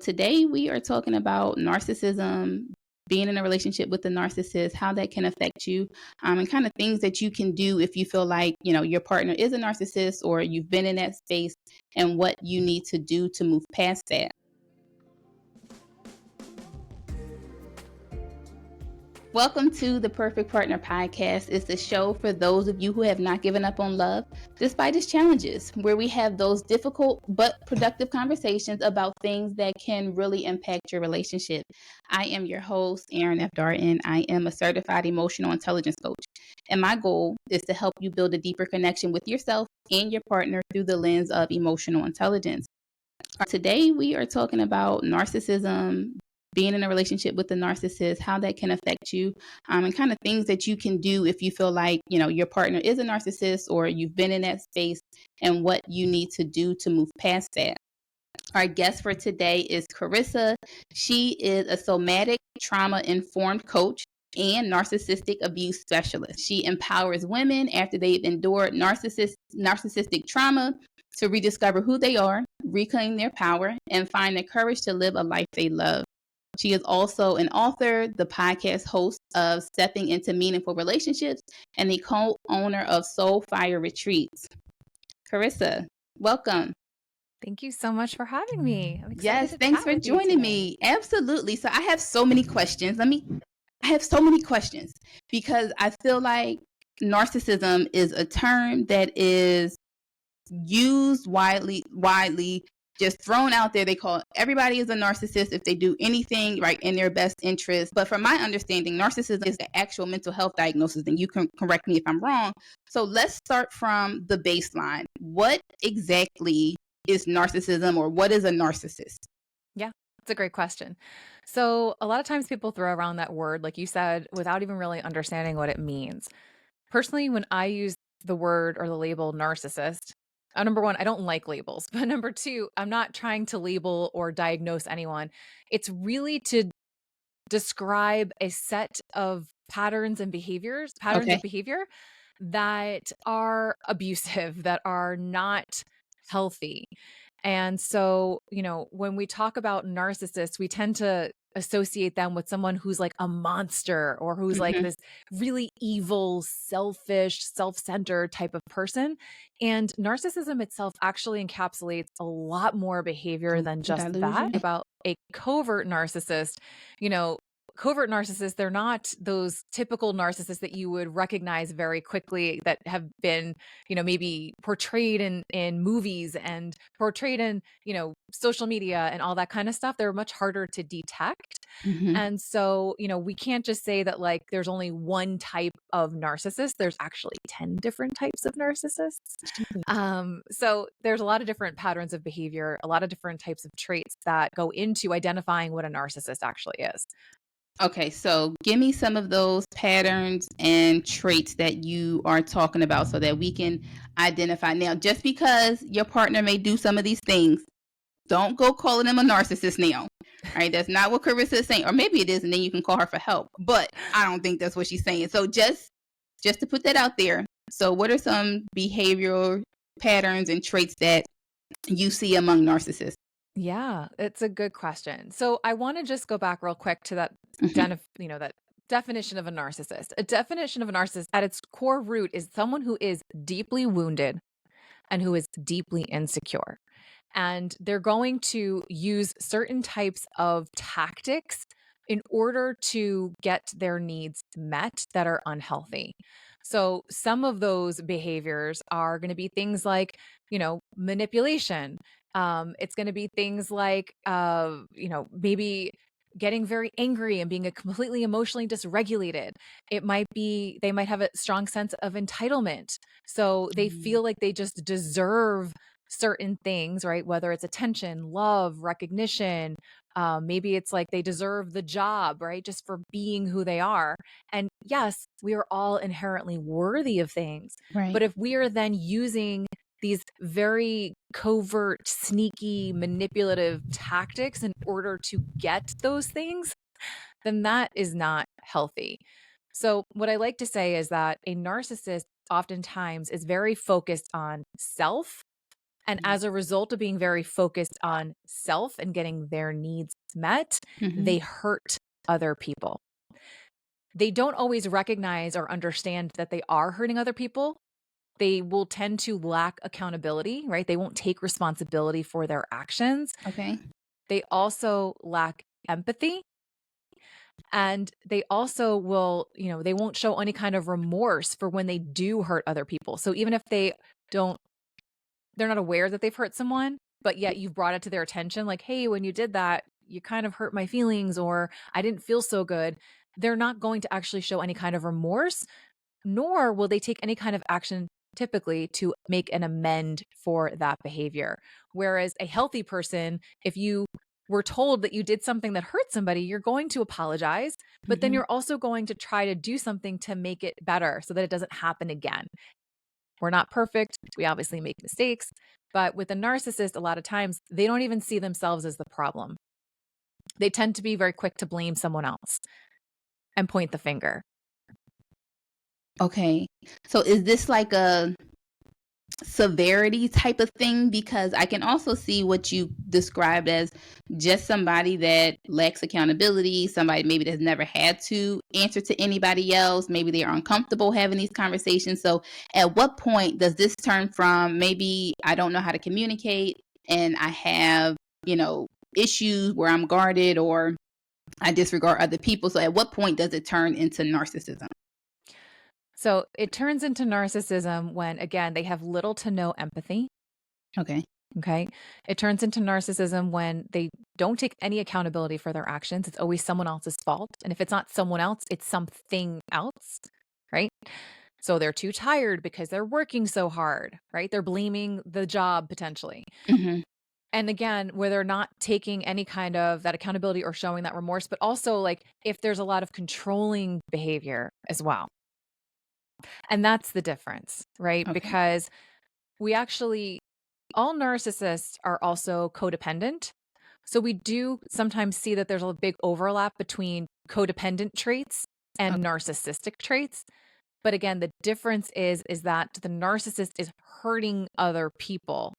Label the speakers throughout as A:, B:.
A: Today, we are talking about narcissism, being in a relationship with a narcissist, how that can affect you, and kind of things that you can do if you feel like, your partner is a narcissist or you've been in that space, and what you need to do to move past that. Welcome to the Perfect Partner Podcast. It's a show for those of you who have not given up on love despite its challenges, where we have those difficult but productive conversations about things that can really impact your relationship. I am your host, Erin F. Darden. I am a certified emotional intelligence coach, and my goal is to help you build a deeper connection with yourself and your partner through the lens of emotional intelligence. Today, we are talking about narcissism, being in a relationship with a narcissist, how that can affect you, and kind of things that you can do if you feel like, your partner is a narcissist or you've been in that space, and what you need to do to move past that. Our guest for today is Corissa. She is a somatic trauma informed coach and narcissistic abuse specialist. She empowers women after they've endured narcissistic trauma to rediscover who they are, reclaim their power, and find the courage to live a life they love. She is also an author, the podcast host of Stepping into Meaningful Relationships, and the co-owner of Soul Fire Retreats. Corissa, welcome.
B: Thank you so much for having me. I'm excited
A: Yes,
B: to
A: thanks
B: chat
A: for
B: with you
A: joining
B: today.
A: me. Absolutely. So I have so many questions. I have so many questions because I feel like narcissism is a term that is used widely, just thrown out there. They call everybody is a narcissist if they do anything right in their best interest. But from my understanding, narcissism is the actual mental health diagnosis, and you can correct me if I'm wrong. So let's start from the baseline. What exactly is narcissism, or what is a narcissist?
B: Yeah, it's a great question. So, a lot of times people throw around that word, like you said, without even really understanding what it means. Personally, when I use the word or the label narcissist, number one, I don't like labels. But number two, I'm not trying to label or diagnose anyone. It's really to describe a set of patterns
A: Okay.
B: of behavior that are abusive, that are not healthy. And so, when we talk about narcissists, we tend to associate them with someone who's like a monster or who's like
A: Hmm.
B: this really evil, selfish, self centered type of person. And narcissism itself actually encapsulates a lot more behavior than just that.
A: Delusion.
B: About a covert narcissist, you know, covert narcissists, they're not those typical narcissists that you would recognize very quickly that have been, maybe portrayed in movies and portrayed in, social media and all that kind of stuff. They're much harder to detect.
A: Hmm.
B: And so, we can't just say that like there's only one type of narcissist. There's actually 10 different types of narcissists. So there's a lot of different patterns of behavior, a lot of different types of traits that go into identifying what a narcissist actually is.
A: Okay, so give me some of those patterns and traits that you are talking about so that we can identify. Now, just because your partner may do some of these things, don't go calling them a narcissist now. Right? That's not what Carissa is saying. Or maybe it is, and then you can call her for help. But I don't think that's what she's saying. So just to put that out there. So what are some behavioral patterns and traits that you see among narcissists?
B: Yeah, it's a good question. So I want to just go back real quick to that
A: Hmm.
B: that definition of a narcissist. A definition of a narcissist at its core root is someone who is deeply wounded and who is deeply insecure. And they're going to use certain types of tactics in order to get their needs met that are unhealthy. So some of those behaviors are going to be things like, manipulation. It's going to be things like, maybe getting very angry and being a completely emotionally dysregulated. It might be they might have a strong sense of entitlement. So they feel like they just deserve certain things, right? Whether it's attention, love, recognition. Maybe it's like they deserve the job, right? Just for being who they are. And yes, we are all inherently worthy of things.
A: Right.
B: But if we are then using these very covert, sneaky, manipulative tactics in order to get those things, then that is not healthy. So, what I like to say is that a narcissist oftentimes is very focused on self And as a result of being very focused on self and getting their needs met, they hurt other people. They don't always recognize or understand that they are hurting other people. They will tend to lack accountability, right? They won't take responsibility for their actions.
A: Okay.
B: They also lack empathy. And they also will, they won't show any kind of remorse for when they do hurt other people. So even if they're not aware that they've hurt someone, but yet you've brought it to their attention, like, hey, when you did that, you kind of hurt my feelings, or I didn't feel so good. They're not going to actually show any kind of remorse, nor will they take any kind of action typically to make an amend for that behavior. Whereas a healthy person, if you were told that you did something that hurt somebody, you're going to apologize, but then you're also going to try to do something to make it better so that it doesn't happen again. We're not perfect. We obviously make mistakes. But with a narcissist, a lot of times they don't even see themselves as the problem. They tend to be very quick to blame someone else and point the finger.
A: Okay. So is this like a severity type of thing? Because I can also see what you described as just somebody that lacks accountability, somebody maybe that's never had to answer to anybody else, maybe they're uncomfortable having these conversations. So at what point does this turn from maybe I don't know how to communicate and I have, issues where I'm guarded or I disregard other people? So at what point does it turn into narcissism?
B: So it turns into narcissism when, again, they have little to no empathy.
A: Okay.
B: Okay. It turns into narcissism when they don't take any accountability for their actions. It's always someone else's fault. And if it's not someone else, it's something else. Right. So they're too tired because they're working so hard. Right. They're blaming the job potentially.
A: Mm-hmm.
B: And again, where they're not taking any kind of that accountability or showing that remorse, but also like if there's a lot of controlling behavior as well. And that's the difference, right?
A: Okay.
B: Because all narcissists are also codependent. So we do sometimes see that there's a big overlap between codependent traits and narcissistic traits. But again, the difference is that the narcissist is hurting other people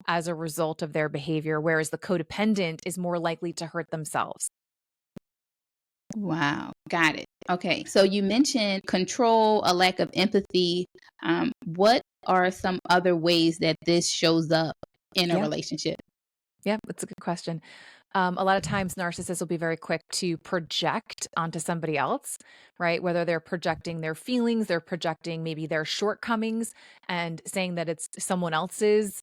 B: as a result of their behavior, whereas the codependent is more likely to hurt themselves.
A: Wow. Got it. Okay. So you mentioned control, a lack of empathy. What are some other ways that this shows up in a
B: Yeah.
A: relationship?
B: Yeah, that's a good question. A lot of times narcissists will be very quick to project onto somebody else, right? Whether they're projecting their feelings, they're projecting maybe their shortcomings and saying that it's someone else's,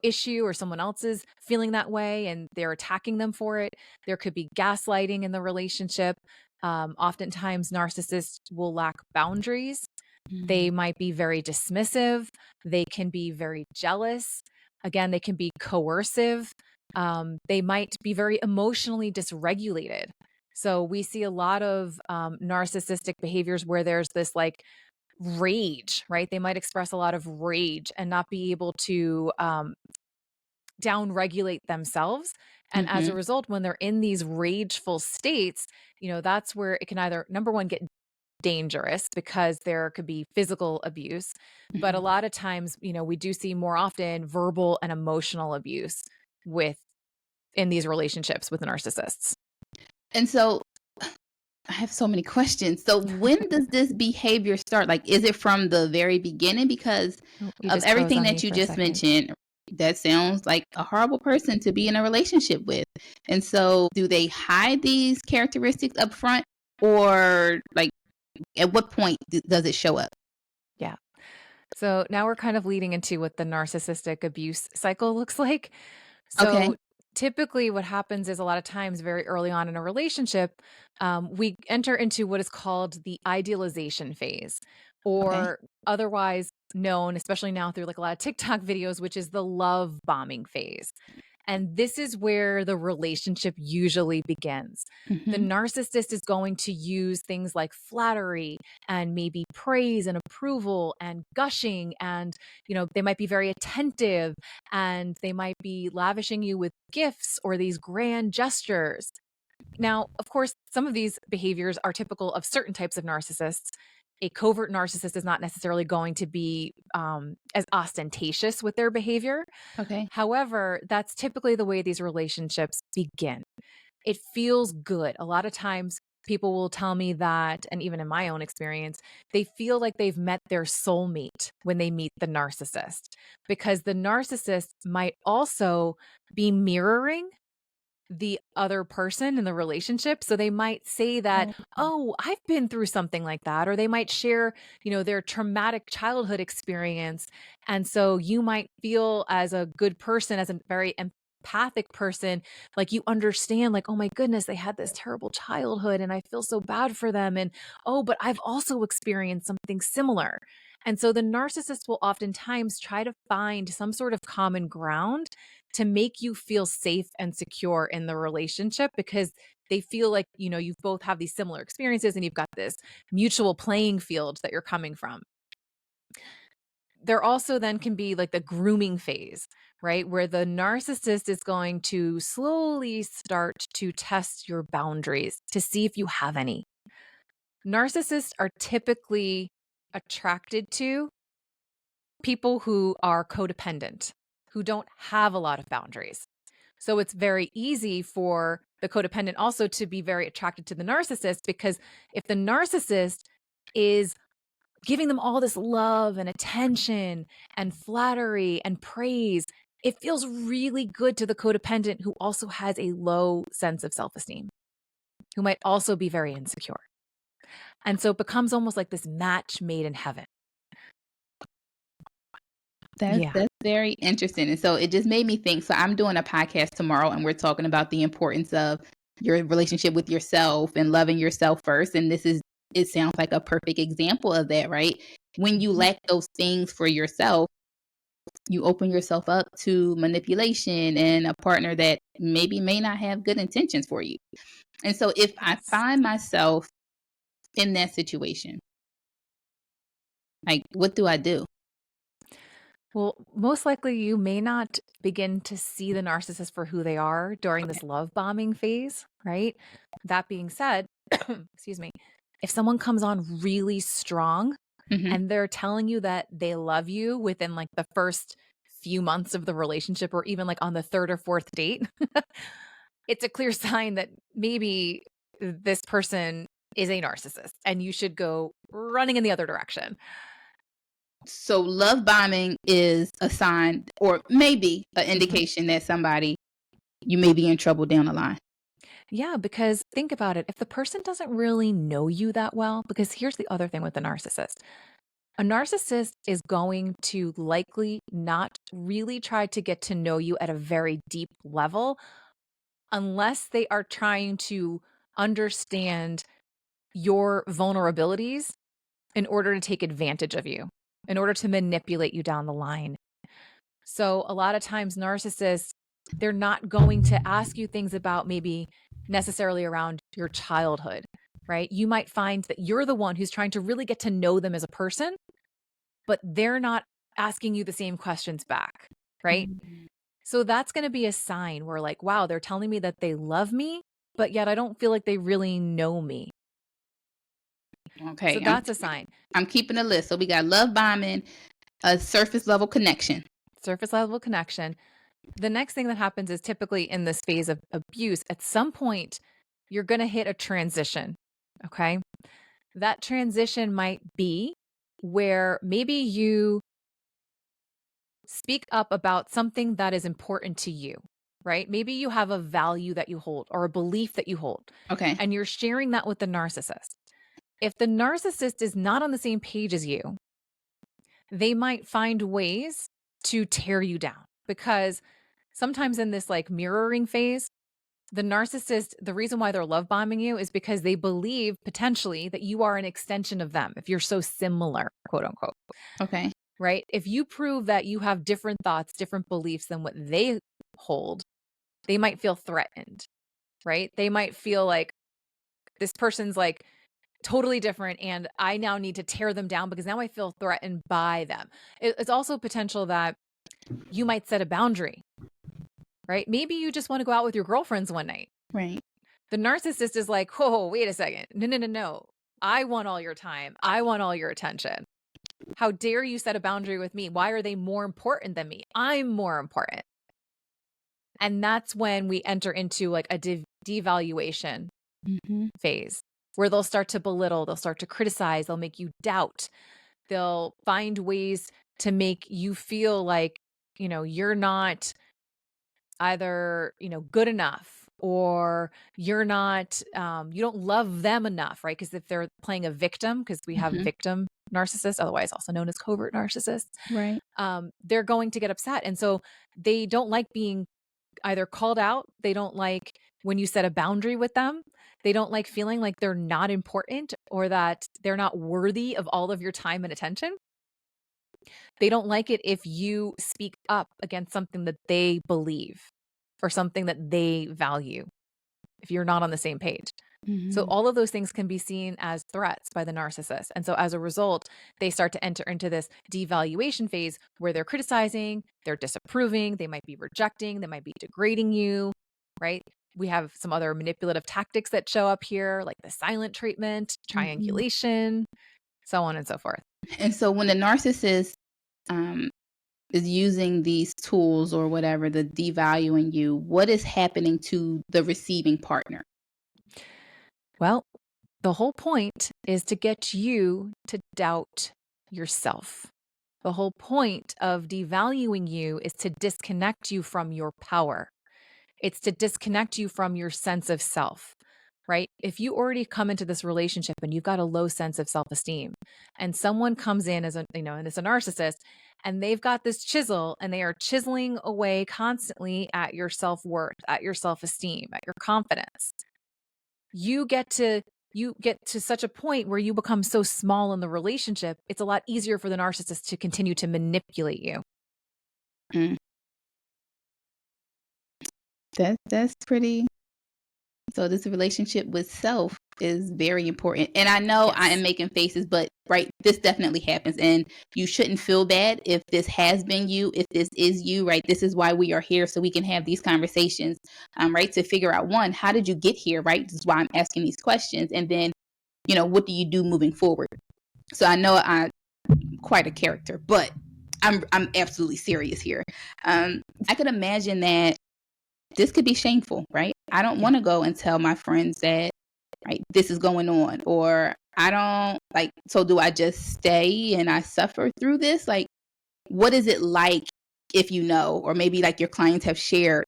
B: issue or someone else's feeling that way and they're attacking them for it. There could be gaslighting in the relationship. Oftentimes narcissists will lack boundaries. They might be very dismissive. They can be very jealous. Again, they can be coercive. They might be very emotionally dysregulated. So we see a lot of narcissistic behaviors where there's this like rage, right? They might express a lot of rage and not be able to down-regulate themselves. And as a result, when they're in these rageful states, that's where it can either, number one, get dangerous because there could be physical abuse. But a lot of times, we do see more often verbal and emotional abuse in these relationships with narcissists.
A: And so I have so many questions. So when does this behavior start? Like, is it from the very beginning? Because of everything that you just mentioned, that sounds like a horrible person to be in a relationship with. And so do they hide these characteristics up front, or like at what point does it show up?
B: Yeah. So now we're kind of leading into what the narcissistic abuse cycle looks like.
A: Okay.
B: So typically what happens is a lot of times very early on in a relationship, we enter into what is called the idealization phase,
A: Okay.
B: or otherwise known, especially now through like a lot of TikTok videos, which is the love bombing phase. And this is where the relationship usually begins. The
A: Mm-hmm.
B: narcissist is going to use things like flattery and maybe praise and approval and gushing. And, they might be very attentive and they might be lavishing you with gifts or these grand gestures. Now, of course, some of these behaviors are typical of certain types of narcissists. a covert narcissist is not necessarily going to be as ostentatious with their behavior.
A: Okay.
B: However, that's typically the way these relationships begin. It feels good. A lot of times people will tell me that, and even in my own experience, they feel like they've met their soulmate when they meet the narcissist, because the narcissist might also be mirroring the other person in the relationship. So they might say that,
A: Oh,
B: "Oh, I've been through something like that." Or they might share, their traumatic childhood experience. And so you might feel as a good person, as a very empathic person, like you understand, like, "Oh my goodness, they had this terrible childhood and I feel so bad for them. And oh, but I've also experienced something similar." And so the narcissist will oftentimes try to find some sort of common ground to make you feel safe and secure in the relationship, because they feel like, you both have these similar experiences and you've got this mutual playing field that you're coming from. There also then can be like the grooming phase, right? Where the narcissist is going to slowly start to test your boundaries to see if you have any. Narcissists are typically attracted to people who are codependent, who don't have a lot of boundaries. So it's very easy for the codependent also to be very attracted to the narcissist, because if the narcissist is giving them all this love and attention and flattery and praise, it feels really good to the codependent, who also has a low sense of self-esteem, who might also be very insecure. And so it becomes almost like this match made in heaven. Yeah.
A: that's very interesting. And so it just made me think. So I'm doing a podcast tomorrow and we're talking about the importance of your relationship with yourself and loving yourself first. And it sounds like a perfect example of that, right? When you
B: Mhm.
A: lack those things for yourself, you open yourself up to manipulation and a partner that maybe may not have good intentions for you. And so if I
B: Yes.
A: find myself in that situation, like, what do I do?
B: Well, most likely you may not begin to see the narcissist for who they are during
A: Okay.
B: this love bombing phase, right? That being said, excuse me, if someone comes on really strong
A: Hmm.
B: and they're telling you that they love you within like the first few months of the relationship, or even like on the third or fourth date, it's a clear sign that maybe this person is a narcissist and you should go running in the other direction.
A: So love bombing is a sign or maybe an
B: Mhm.
A: indication that somebody you may be in trouble down the line.
B: Yeah, because think about it. If the person doesn't really know you that well, because here's the other thing with the narcissist, a narcissist is going to likely not really try to get to know you at a very deep level unless they are trying to understand your vulnerabilities in order to take advantage of you, in order to manipulate you down the line. So a lot of times narcissists, they're not going to ask you things about maybe necessarily around your childhood, right? You might find that you're the one who's trying to really get to know them as a person, but they're not asking you the same questions back, right?
A: Mm.
B: So that's going to be a sign where like, wow, they're telling me that they love me, but yet I don't feel like they really know me. So
A: Okay,
B: that's a sign.
A: I'm keeping a list. So we got love bombing, a surface level connection.
B: Surface level connection. The next thing that happens is typically in this phase of abuse, at some point, you're going to hit a transition. Okay. That transition might be where maybe you speak up about something that is important to you, right? Maybe you have a value that you hold or a belief that you hold,
A: Okay.
B: and you're sharing that with the narcissist. If the narcissist is not on the same page as you, they might find ways to tear you down, because sometimes in this like mirroring phase, the narcissist, the reason why they're love bombing you is because they believe potentially that you are an extension of them if you're so similar, quote unquote,
A: Okay.
B: right? If you prove that you have different thoughts, different beliefs than what they hold, they might feel threatened, right? They might feel like this person's like totally different and I now need to tear them down because now I feel threatened by them. It's also potential that you might set a boundary, right? Maybe you just want to go out with your girlfriends one night.
A: Right.
B: The narcissist is like, "Whoa, wait a second. No, no, no, no. I want all your time. I want all your attention. How dare you set a boundary with me? Why are they more important than me? I'm more important. And that's when we enter into like a devaluation phase where they'll start to belittle, they'll start to criticize, they'll make you doubt, they'll find ways to make you feel like, you're not either, good enough or you're not, you don't love them enough, right? Because if they're playing a victim, because we have victim narcissists, otherwise also known as covert narcissists,
A: Right.
B: they're going to get upset. And so they don't like being either called out. They don't like when you set a boundary with them. They don't like feeling like they're not important or that they're not worthy of all of your time and attention. They don't like it if you speak up against something that they believe or something that they value, if you're not on the same page. So all of those things can be seen as threats by the narcissist. And so as a result, they start to enter into this devaluation phase where they're criticizing, they're disapproving, they might be rejecting, they might be degrading you, right? We have some other manipulative tactics that show up here, like the silent treatment, triangulation, so on and so forth.
A: And so when the narcissist um, is using these tools or whatever, the devaluing you, what is happening to the receiving partner?
B: Well, the whole point is to get you to doubt yourself. The whole point of devaluing you is to disconnect you from your power. It's to disconnect you from your sense of self, right? If you already come into this relationship and you've got a low sense of self-esteem and someone comes in as and it's a narcissist and they've got this chisel and they are chiseling away constantly at your self-worth, at your self-esteem, at your confidence, you get to such a point where you become so small in the relationship, it's a lot easier for the narcissist to continue to manipulate you.
A: Mm. That's pretty. So this relationship with self is very important. And I know I am making faces, but right, this definitely happens. And you shouldn't feel bad if this has been you, if this is you, right? This is why we are here, so we can have these conversations, right? To figure out, one, how did you get here, right? This is why I'm asking these questions. And then, what do you do moving forward? So I know I'm quite a character, but I'm absolutely serious here. I could imagine that this could be shameful, right? I don't want to go and tell my friends that, right, this is going on, or I don't like, so do I just stay and I suffer through this? Like, what is it like if or maybe like your clients have shared,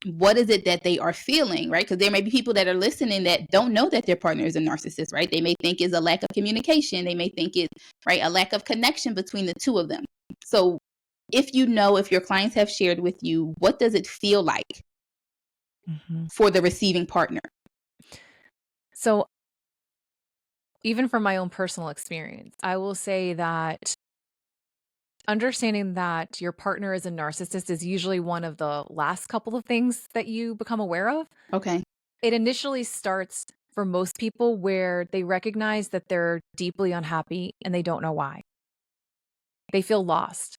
A: what is it that they are feeling, right? Because there may be people that are listening that don't know that their partner is a narcissist, right? They may think it's a lack of communication. They may think it's, right, a lack of connection between the two of them. So if if your clients have shared with you, what does it feel like for the receiving partner?
B: So even from my own personal experience, I will say that understanding that your partner is a narcissist is usually one of the last couple of things that you become aware of.
A: Okay.
B: It initially starts for most people where they recognize that they're deeply unhappy and they don't know why. They feel lost.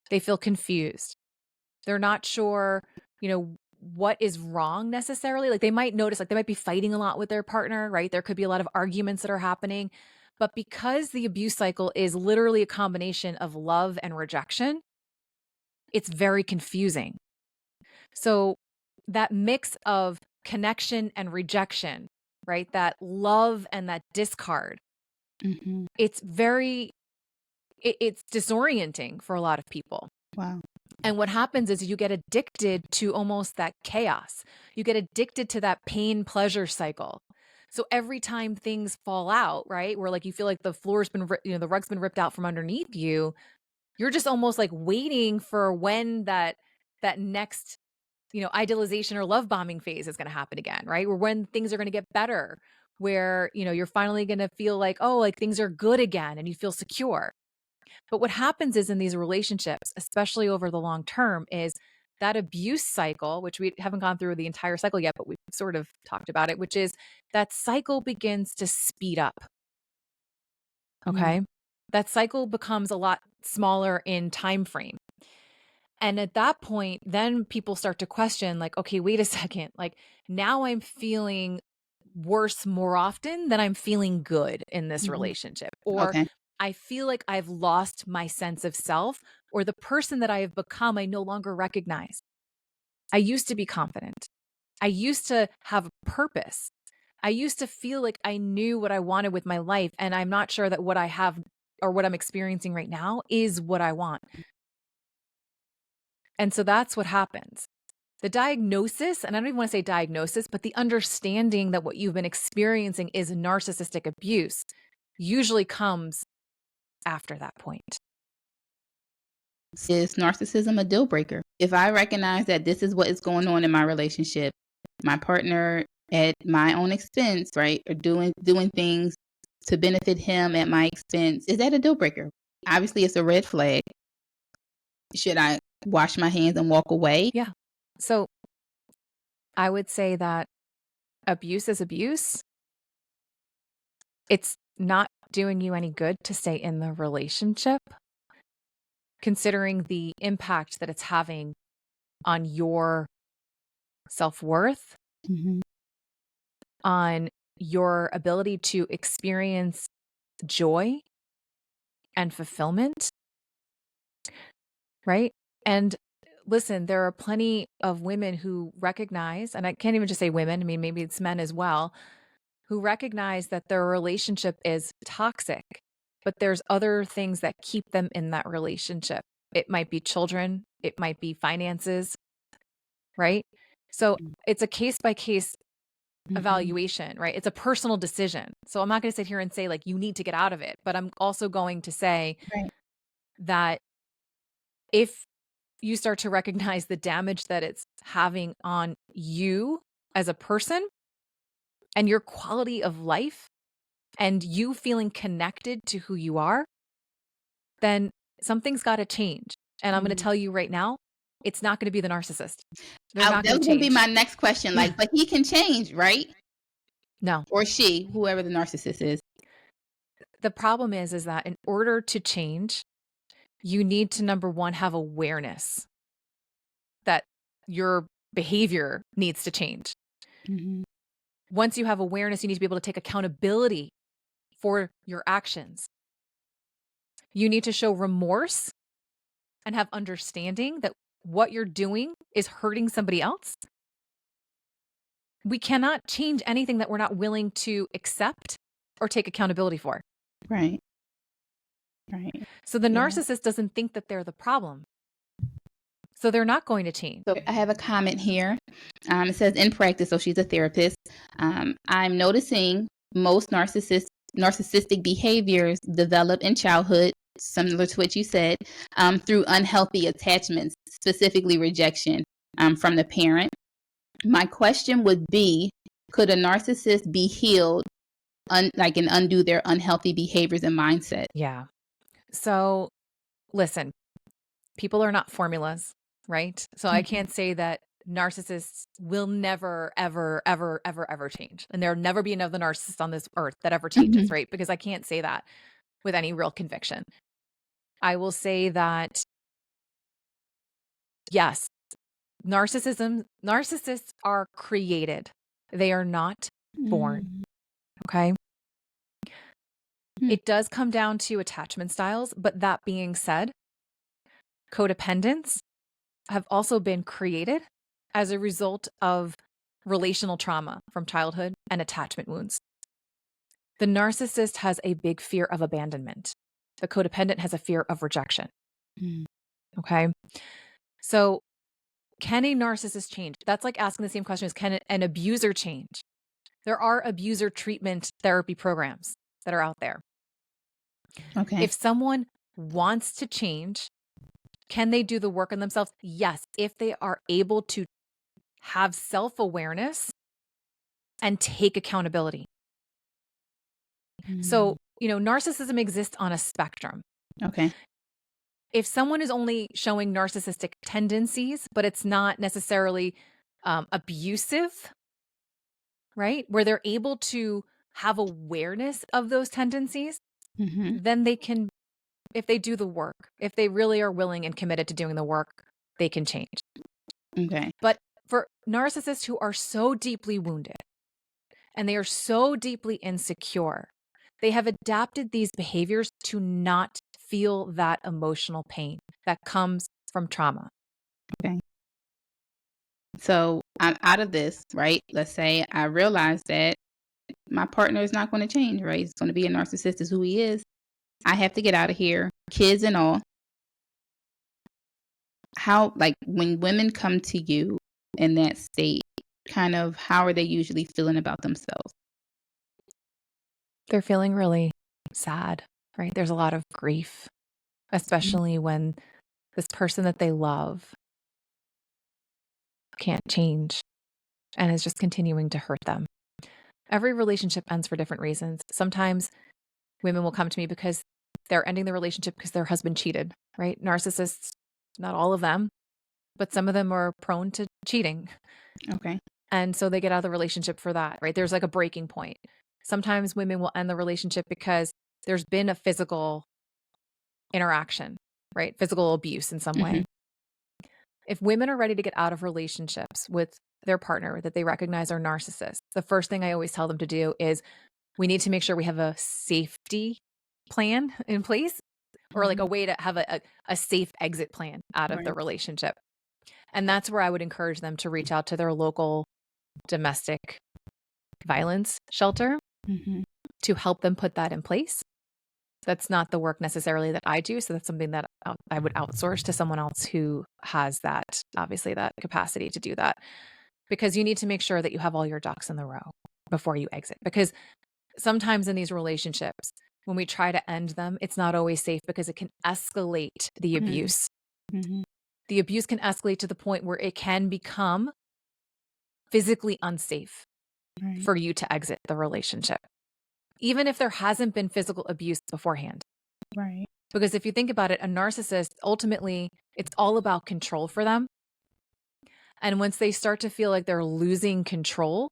B: They feel confused. They're not sure, what is wrong necessarily. Like they might notice, like they might be fighting a lot with their partner, right? There could be a lot of arguments that are happening. But because the abuse cycle is literally a combination of love and rejection, it's very confusing. So that mix of connection and rejection, right? That love and that discard, it's it's disorienting for a lot of people.
A: Wow.
B: And what happens is you get addicted to almost that chaos. You get addicted to that pain pleasure cycle. So every time things fall out, right, where like you feel like the floor's been, the rug's been ripped out from underneath you, you're just almost like waiting for when that next, idealization or love bombing phase is going to happen again, right? Or when things are going to get better, where, you're finally going to feel like, oh, like things are good again and you feel secure. But what happens is in these relationships, especially over the long term, is that abuse cycle, which we haven't gone through the entire cycle yet, but we've sort of talked about it, which is that cycle begins to speed up. Okay. That cycle becomes a lot smaller in time frame. And at that point, then people start to question, like, okay, wait a second. Like now I'm feeling worse more often than I'm feeling good in this
A: Mhm.
B: relationship. Or
A: Okay.
B: I feel like I've lost my sense of self, or the person that I have become, I no longer recognize. I used to be confident. I used to have a purpose. I used to feel like I knew what I wanted with my life. And I'm not sure that what I have or what I'm experiencing right now is what I want. And so that's what happens. The diagnosis, and I don't even want to say diagnosis, but the understanding that what you've been experiencing is narcissistic abuse usually comes after that point.
A: Is narcissism a deal breaker? If I recognize that this is what is going on in my relationship, my partner at my own expense, right, or doing things to benefit him at my expense, is that a deal breaker? Obviously, it's a red flag. Should I wash my hands and walk away?
B: Yeah. So I would say that abuse is abuse. It's not doing you any good to stay in the relationship, considering the impact that it's having on your self-worth,
A: Mhm.
B: on your ability to experience joy and fulfillment, right? And listen, there are plenty of women who recognize, and I can't even just say women, I mean, maybe it's men as well, who recognize that their relationship is toxic, but there's other things that keep them in that relationship. It might be children, it might be finances, right? So it's a case by case
A: Mhm.
B: evaluation, right? It's a personal decision. So I'm not going to sit here and say, like, you need to get out of it, but I'm also going to say
A: Right.
B: that if you start to recognize the damage that it's having on you as a person and your quality of life and you feeling connected to who you are, then something's got to change. And I'm going to
A: Mhm.
B: tell you right now, it's not going to be the narcissist. They're not
A: That
B: going
A: was
B: to
A: gonna be
B: change.
A: my next question, like, but he can change, right?
B: No.
A: Or she, whoever the narcissist is.
B: The problem is that in order to change, you need to, number one, have awareness that your behavior needs to change.
A: Mhm.
B: Once you have awareness, you need to be able to take accountability for your actions. You need to show remorse and have understanding that what you're doing is hurting somebody else. We cannot change anything that we're not willing to accept or take accountability for.
A: Right. Right.
B: So the
A: Yeah.
B: narcissist doesn't think that they're the problem. So they're not going to change.
A: So I have a comment here. It says in practice, so she's a therapist. I'm noticing most narcissistic behaviors develop in childhood, similar to what you said, through unhealthy attachments, specifically rejection from the parent. My question would be, could a narcissist be healed, and undo their unhealthy behaviors and mindset?
B: Yeah. So listen, people are not formulas, right? So I
A: Mhm.
B: can't say that narcissists will never, ever, ever, ever, ever change. And there'll never be another narcissist on this earth that ever changes,
A: Mhm.
B: right? Because I can't say that with any real conviction. I will say that, yes, narcissists are created. They are not born.
A: Mm.
B: Okay.
A: Hmm.
B: It does come down to attachment styles. But that being said, codependents have also been created as a result of relational trauma from childhood and attachment wounds. The narcissist has a big fear of abandonment. The codependent has a fear of rejection.
A: Mm.
B: Okay. So, can a narcissist change? That's like asking the same question as can an abuser change? There are abuser treatment therapy programs that are out there.
A: Okay.
B: If someone wants to change, can they do the work on themselves? Yes, if they are able to have self-awareness and take accountability. So,
A: Mm.
B: narcissism exists on a spectrum.
A: Okay.
B: If someone is only showing narcissistic tendencies, but it's not necessarily abusive, right? Where they're able to have awareness of those tendencies,
A: Mhm.
B: then they can, if they do the work, if they really are willing and committed to doing the work, they can change.
A: Okay.
B: But for narcissists who are so deeply wounded and they are so deeply insecure. They have adapted these behaviors to not feel that emotional pain that comes from trauma.
A: Okay. So I'm out of this, right? Let's say I realize that my partner is not going to change, right? He's going to be a narcissist, is who he is. I have to get out of here, kids and all. How, like, when women come to you in that state, kind of how are they usually feeling about themselves?
B: They're feeling really sad, right? There's a lot of grief, especially when this person that they love can't change and is just continuing to hurt them. Every relationship ends for different reasons. Sometimes women will come to me because they're ending the relationship because their husband cheated, right? Narcissists, not all of them, but some of them are prone to cheating.
A: Okay.
B: And so they get out of the relationship for that, right? There's like a breaking point. Sometimes women will end the relationship because there's been a physical interaction, right? Physical abuse in some way. If women are ready to get out of relationships with their partner that they recognize are narcissists, the first thing I always tell them to do is we need to make sure we have a safety plan in place, or like a way to have a safe exit plan out of the
A: Right.
B: relationship. And that's where I would encourage them to reach out to their local domestic violence shelter to help them put that in place. That's not the work necessarily that I do. So that's something that I would outsource to someone else who has that, obviously, that capacity to do that. Because you need to make sure that you have all your ducks in the row before you exit. Because sometimes in these relationships, when we try to end them, it's not always safe because it can escalate the abuse. The abuse can escalate to the point where it can become physically unsafe for you to exit the relationship, even if there hasn't been physical abuse beforehand.
A: Right.
B: Because if you think about it, a narcissist, ultimately, it's all about control for them. And once they start to feel like they're losing control,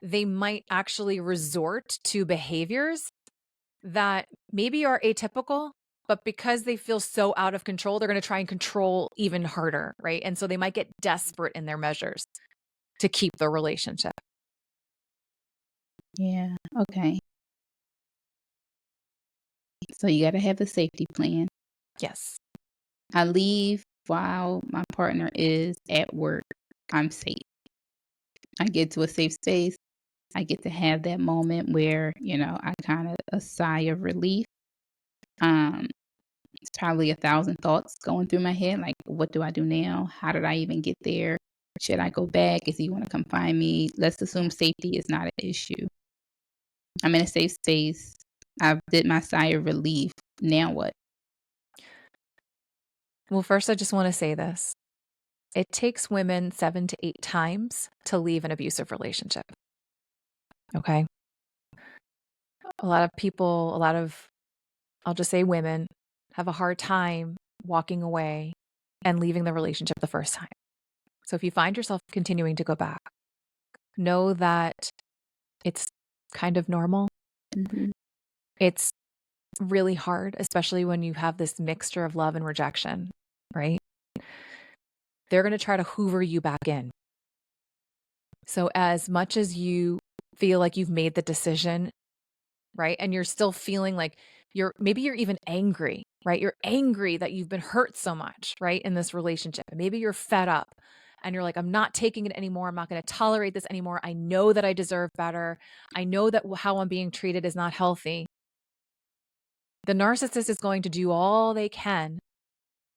B: they might actually resort to behaviors that maybe are atypical, but because they feel so out of control, they're going to try and control even harder, right? And so they might get desperate in their measures to keep the relationship.
A: Yeah. Okay. So you got to have a safety plan.
B: Yes.
A: I leave while my partner is at work. I'm safe. I get to a safe space. I get to have that moment where, I kind of a sigh of relief. It's probably 1,000 thoughts going through my head. Like, what do I do now? How did I even get there? Should I go back? Is he going to come find me? Let's assume safety is not an issue. I'm in a safe space. I did my sigh of relief. Now what?
B: Well, first, I just want to say this. It takes women 7 to 8 times to leave an abusive relationship. Okay? A lot of people, I'll just say women, have a hard time walking away and leaving the relationship the first time. So if you find yourself continuing to go back, know that it's kind of normal. It's really hard, especially when you have this mixture of love and rejection, right? They're going to try to hoover you back in. So as much as you feel like you've made the decision, right? And you're still feeling like maybe you're even angry, right? You're angry that you've been hurt so much, right? In this relationship. And maybe you're fed up and you're like, I'm not taking it anymore. I'm not going to tolerate this anymore. I know that I deserve better. I know that how I'm being treated is not healthy. The narcissist is going to do all they can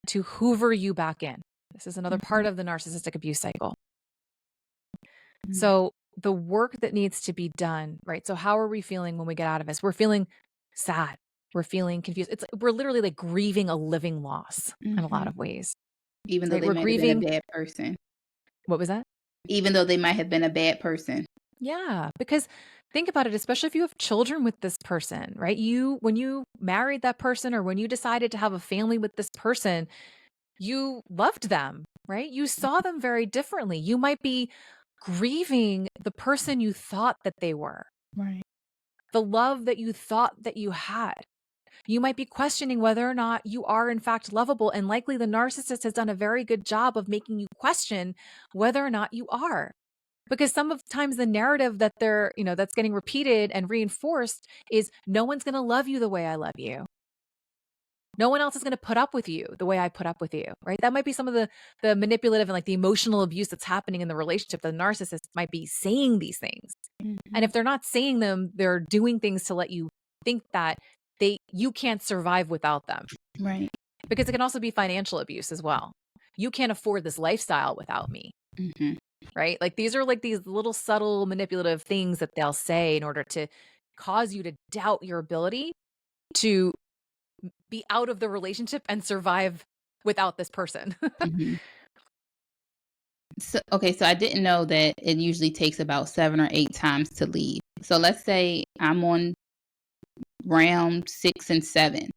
B: to hoover you back in. This is another part of the narcissistic abuse cycle. So the work that needs to be done, right? So how are we feeling when we get out of this? We're feeling sad. We're feeling confused. We're literally like grieving a living loss in a lot of ways.
A: Even though
B: Right?
A: they
B: We're
A: might have been a
B: grieving.
A: bad person.
B: What was that?
A: Even though they might have been a bad person.
B: Yeah, because think about it, especially if you have children with this person, right? When you married that person or when you decided to have a family with this person, you loved them, right? You saw them very differently. You might be grieving the person you thought that they were,
A: Right.
B: the love that you thought that you had. You might be questioning whether or not you are in fact lovable, and likely the narcissist has done a very good job of making you question whether or not you are. Because some of times the narrative that they're, that's getting repeated and reinforced is no one's going to love you the way I love you. No one else is going to put up with you the way I put up with you, right? That might be some of the manipulative and like the emotional abuse that's happening in the relationship. The narcissist might be saying these things. And if they're not saying them, they're doing things to let you think that you can't survive without them.
A: Right.
B: Because it can also be financial abuse as well. You can't afford this lifestyle without me. Right? Like these are like these little subtle manipulative things that they'll say in order to cause you to doubt your ability to be out of the relationship and survive without this person.
A: So I didn't know that it usually takes about 7 or 8 times to leave. So let's say I'm on round 6 and 7.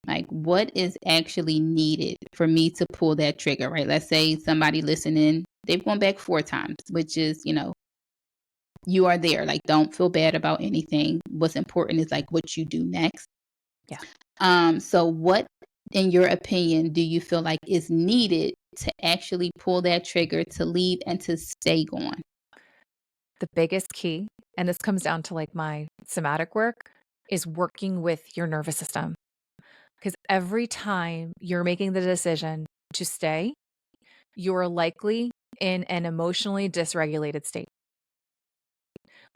A: Like, what is actually needed for me to pull that trigger, right? Let's say somebody listening, they've gone back 4 times, which is, you are there. Like, don't feel bad about anything. What's important is like what you do next.
B: Yeah.
A: So what, in your opinion, do you feel like is needed to actually pull that trigger to leave and to stay gone?
B: The biggest key, and this comes down to like my somatic work, is working with your nervous system. Because every time you're making the decision to stay, you're likely in an emotionally dysregulated state.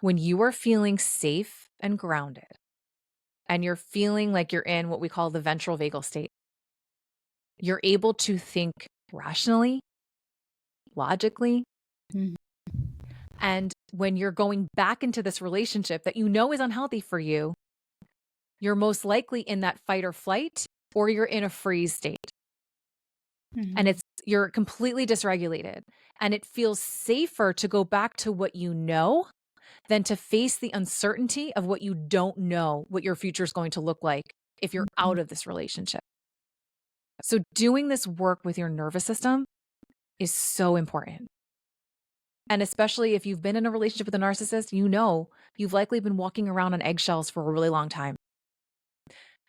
B: When you are feeling safe and grounded, and you're feeling like you're in what we call the ventral vagal state, you're able to think rationally, logically. And when you're going back into this relationship that you know is unhealthy for you, you're most likely in that fight or flight, or you're in a freeze state. And you're completely dysregulated. And it feels safer to go back to what you know than to face the uncertainty of what you don't know, what your future is going to look like if you're out of this relationship. So doing this work with your nervous system is so important. And especially if you've been in a relationship with a narcissist, you've likely been walking around on eggshells for a really long time.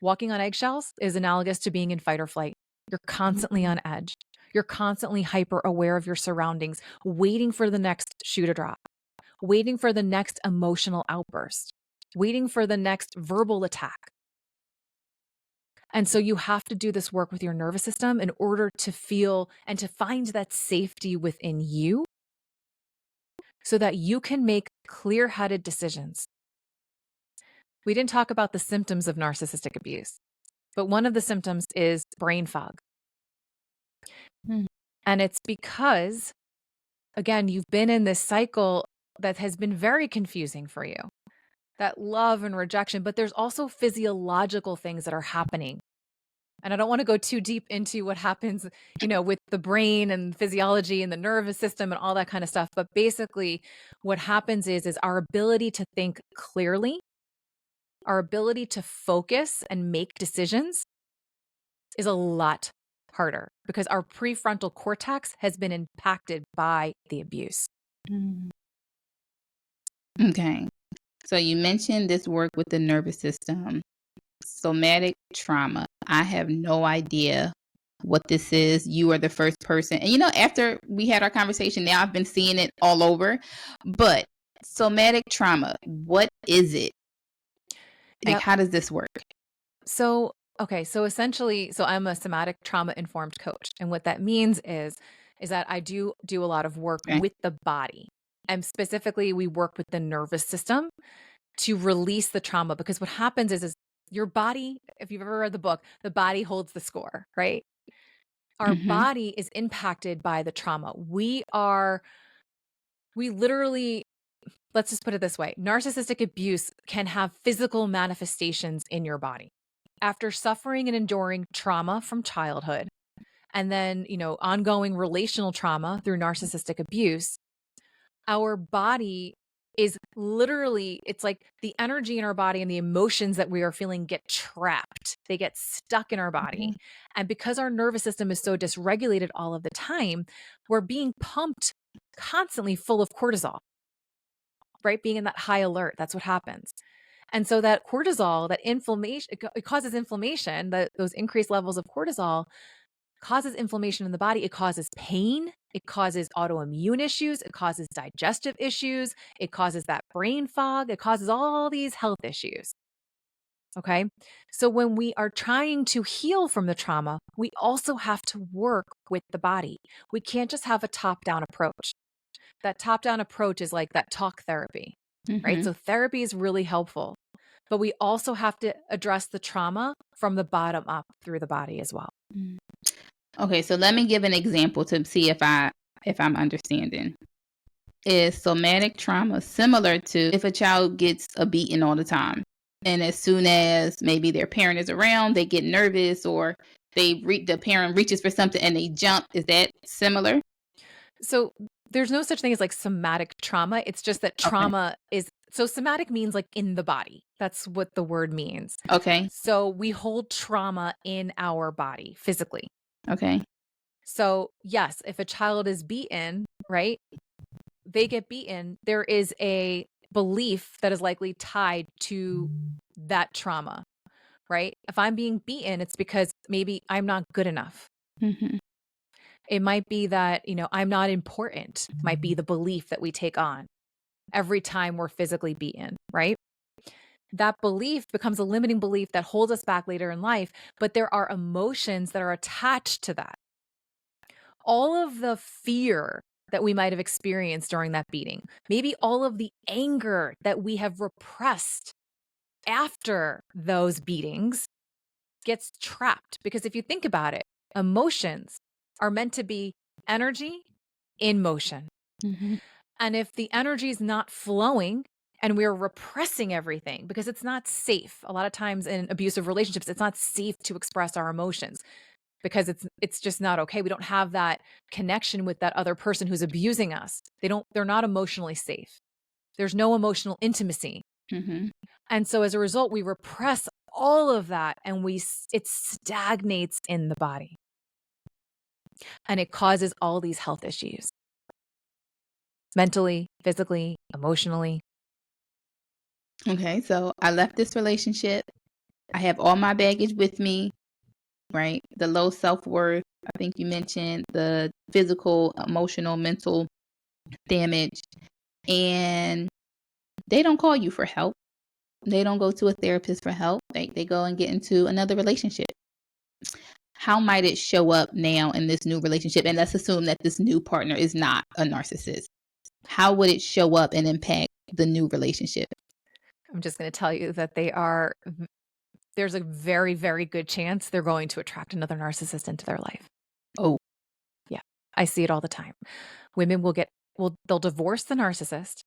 B: Walking on eggshells is analogous to being in fight or flight. You're constantly on edge. You're constantly hyper aware of your surroundings, waiting for the next shoe to drop, waiting for the next emotional outburst, waiting for the next verbal attack. And so you have to do this work with your nervous system in order to feel and to find that safety within you so that you can make clear-headed decisions. We didn't talk about the symptoms of narcissistic abuse, but one of the symptoms is brain fog. And it's because, again, you've been in this cycle that has been very confusing for you, that love and rejection, but there's also physiological things that are happening. And I don't want to go too deep into what happens, with the brain and physiology and the nervous system and all that kind of stuff. But basically what happens is our ability to think clearly, our ability to focus and make decisions is a lot harder because our prefrontal cortex has been impacted by the abuse.
A: Okay. So you mentioned this work with the nervous system, somatic trauma. I have no idea what this is. You are the first person. And after we had our conversation, now I've been seeing it all over. But somatic trauma, what is it? Like, how does this work?
B: So essentially, I'm a somatic trauma informed coach. And what that means is that I do a lot of work with the body. And specifically, we work with the nervous system to release the trauma, because what happens is your body, if you've ever read the book, the body holds the score, right? Our body is impacted by the trauma. We literally, let's just put it this way. Narcissistic abuse can have physical manifestations in your body. After suffering and enduring trauma from childhood, and then, ongoing relational trauma through narcissistic abuse, our body is literally, it's like the energy in our body and the emotions that we are feeling get trapped. They get stuck in our body. And because our nervous system is so dysregulated all of the time, we're being pumped constantly full of cortisol, right? Being in that high alert. That's what happens. And so that cortisol, that inflammation, it causes inflammation. Those increased levels of cortisol causes inflammation in the body. It causes pain. It causes autoimmune issues. It causes digestive issues. It causes that brain fog. It causes all these health issues. Okay. So when we are trying to heal from the trauma, we also have to work with the body. We can't just have a top down approach. That top down approach is like that talk therapy, right?
A: Mm-hmm.
B: So therapy is really helpful, but we also have to address the trauma from the bottom up through the body as well.
A: Okay, so let me give an example to see if I'm understanding. Is somatic trauma similar to if a child gets a beating all the time, and as soon as maybe their parent is around, they get nervous, or the parent reaches for something and they jump? Is that similar?
B: So there's no such thing as like somatic trauma. It's just that
A: Okay.
B: trauma is so somatic means like in the body. That's what the word means.
A: Okay.
B: So we hold trauma in our body physically.
A: Okay.
B: So, yes, if a child is beaten, right? They get beaten, there is a belief that is likely tied to that trauma, right? If I'm being beaten, it's because maybe I'm not good enough.
A: Mm-hmm.
B: It might be that, I'm not important, might be the belief that we take on every time we're physically beaten, right? That belief becomes a limiting belief that holds us back later in life, but there are emotions that are attached to that. All of the fear that we might have experienced during that beating, maybe all of the anger that we have repressed after those beatings gets trapped. Because if you think about it, emotions are meant to be energy in motion.
A: Mm-hmm.
B: And if the energy is not flowing and we're repressing everything because it's not safe, a lot of times in abusive relationships, it's not safe to express our emotions because it's just not okay. We don't have that connection with that other person who's abusing us. They're not emotionally safe. There's no emotional intimacy.
A: Mm-hmm.
B: And so as a result, we repress all of that and it stagnates in the body. And it causes all these health issues. Mentally, physically, emotionally.
A: Okay, so I left this relationship. I have all my baggage with me, right? The low self-worth. I think you mentioned the physical, emotional, mental damage. And they don't call you for help. They don't go to a therapist for help. They go and get into another relationship. How might it show up now in this new relationship? And let's assume that this new partner is not a narcissist. How would it show up and impact the new relationship?
B: I'm just going to tell you that there's a very, very good chance they're going to attract another narcissist into their life.
A: Oh.
B: Yeah. I see it all the time. Women they'll divorce the narcissist.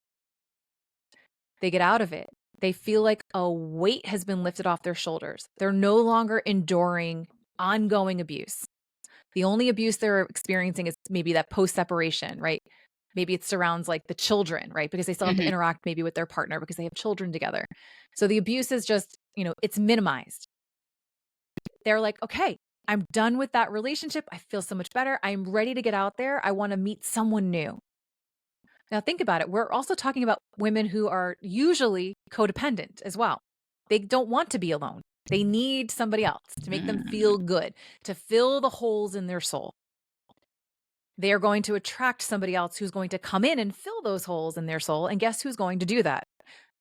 B: They get out of it. They feel like a weight has been lifted off their shoulders. They're no longer enduring ongoing abuse. The only abuse they're experiencing is maybe that post-separation, right? Maybe it surrounds like the children, right? Because they still have to
A: Mm-hmm.
B: interact maybe with their partner because they have children together. So the abuse is just, it's minimized. They're like, okay, I'm done with that relationship. I feel so much better. I'm ready to get out there. I want to meet someone new. Now, think about it. We're also talking about women who are usually codependent as well. They don't want to be alone. They need somebody else to make them feel good, to fill the holes in their soul. They are going to attract somebody else who's going to come in and fill those holes in their soul. And guess who's going to do that?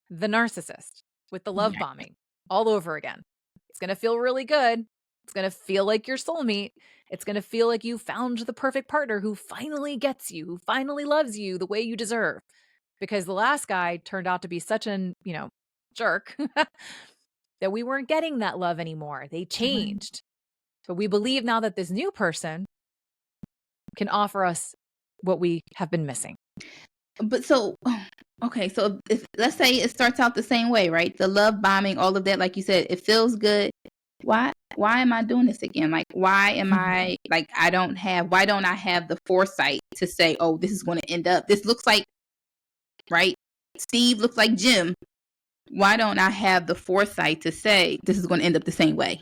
B: The narcissist with the love
A: Yeah.
B: bombing all over again. It's going to feel really good. It's going to feel like your soulmate. It's going to feel like you found the perfect partner who finally gets you, who finally loves you the way you deserve. Because the last guy turned out to be such an, jerk that we weren't getting that love anymore. They changed. But we believe now that this new person can offer us what we have been missing.
A: But so, okay, so let's say it starts out the same way, right? The love bombing, all of that, like you said, it feels good. Why am I doing this again? Like, why am I like why don't I have the foresight to say, oh, this is going to end up, this looks like, right? Steve looks like Jim. Why don't I have the foresight to say this is going to end up the same way?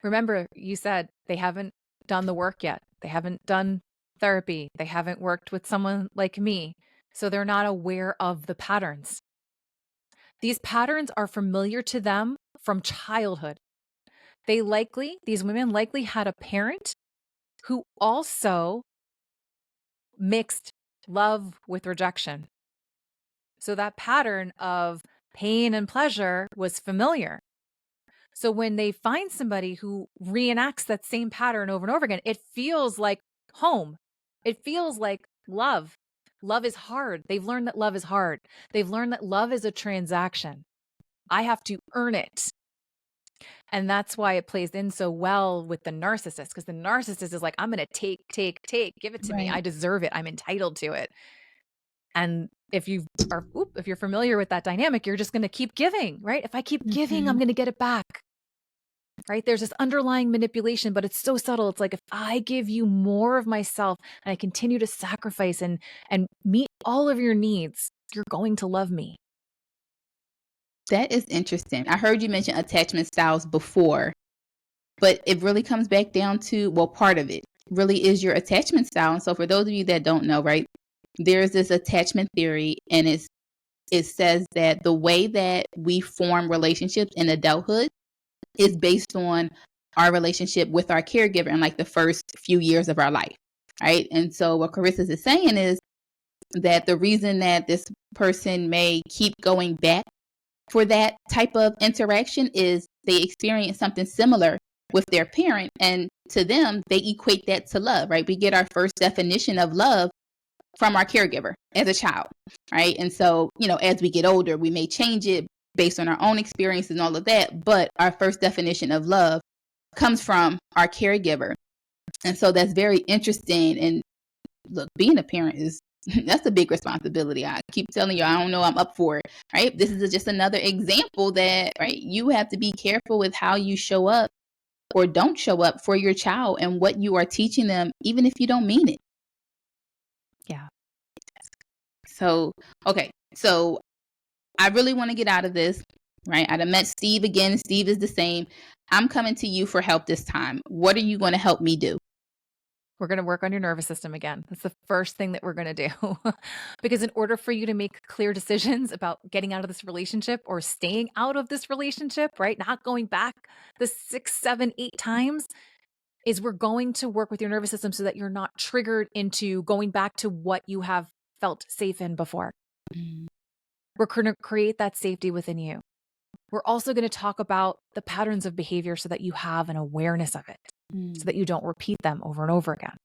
B: Remember, you said they haven't done the work yet. They haven't done therapy. They haven't worked with someone like me. So they're not aware of the patterns. These patterns are familiar to them from childhood. These women likely had a parent who also mixed love with rejection. So that pattern of pain and pleasure was familiar. So when they find somebody who reenacts that same pattern over and over again, it feels like home. It feels like love. Love is hard. They've learned that love is hard. They've learned that love is a transaction. I have to earn it. And that's why it plays in so well with the narcissist, because the narcissist is like, I'm going to take, give it to me. I deserve it. I'm entitled to it. And if if you're familiar with that dynamic, you're just going to keep giving, right? If I keep giving, I'm going to get it back. Right? There's this underlying manipulation, but it's so subtle. It's like, if I give you more of myself and I continue to sacrifice and meet all of your needs, you're going to love me.
A: That is interesting. I heard you mention attachment styles before, but it really comes back down to, well, part of it really is your attachment style. And so for those of you that don't know, right, there's this attachment theory, and it says that the way that we form relationships in adulthood is based on our relationship with our caregiver in like the first few years of our life, right? And so what Carissa is saying is that the reason that this person may keep going back for that type of interaction is they experience something similar with their parent, and to them, they equate that to love, right? We get our first definition of love from our caregiver as a child, right? And so, as we get older, we may change it based on our own experiences and all of that, but our first definition of love comes from our caregiver. And so that's very interesting. And look, being a parent that's a big responsibility. I keep telling you, I don't know I'm up for it, right? This is just another example that, right, you have to be careful with how you show up or don't show up for your child and what you are teaching them, even if you don't mean it.
B: Yeah.
A: So, okay. So I really want to get out of this, right? I met Steve again. Steve is the same. I'm coming to you for help this time. What are you going to help me do?
B: We're going to work on your nervous system again. That's the first thing that we're going to do. Because in order for you to make clear decisions about getting out of this relationship or staying out of this relationship, right? Not going back the 6, 7, 8 times, is we're going to work with your nervous system so that you're not triggered into going back to what you have felt safe in before. We're going to create that safety within you. We're also going to talk about the patterns of behavior so that you have an awareness of it, so that you don't repeat them over and over again.